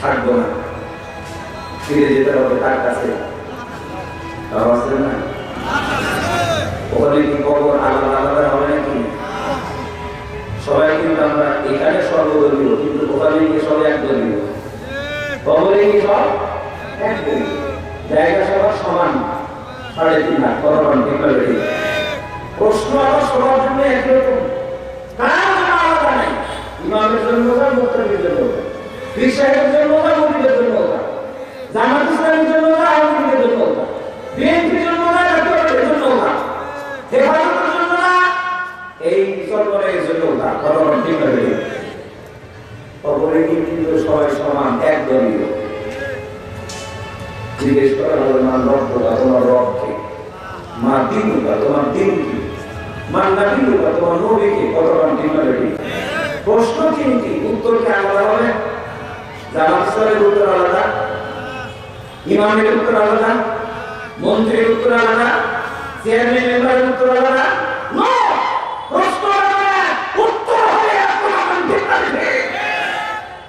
থাকবো না, ফিরে যেতে হবে তার কাছে। না ওখানে কি কবর আলাদা আলাদা হবে নাকি? সবাই কিন্তু আমরা এখানে সর্বদলীয়, কিন্তু ওখানে গিয়ে সবাই একদলীয়। কবরে কি সব একদলীয়, জায়গা সবার সমান, 3.5 লাখ কতক্ষণ ঠিক করে। প্রশ্ন আবার সবার জন্য একরকম, কার আলাদা নাই। ইমামের জন্য ওটা, মুক্তাদির জন্য ওটা, পীর সাহেবের জন্য ওটা, মুফতিদের জন্য ওটা, জামাত ইসলামের জন্য ওটা, আওয়ামী লীগের জন্য ওটা, বিএনপির জন্য ওটা, জাতীয়তার জন্য ওটা, হেফাজতের জন্য না, এই সরকারের জন্য ওটা। কতক্ষণ ঠিক করে। কবরে কিন্তু সবাই সমান, একদলীয়। জিজ্ঞেস করা হবে মা রব্বুকা, তোমার রবকে, মা দিনুকা, তোমার দিন কি, মা নবীকা, তোমার নবীকে। কতক্ষণ ঠিক করে। প্রশ্ন তিনটি, উত্তর কি আলাদা হবে? জামাত ইসলামের উত্তর আলাদা, ইমামের উত্তর আলাদা, মন্ত্রীর উত্তর আলাদা, চেয়ারম্যান মেম্বারের উত্তর আলাদা,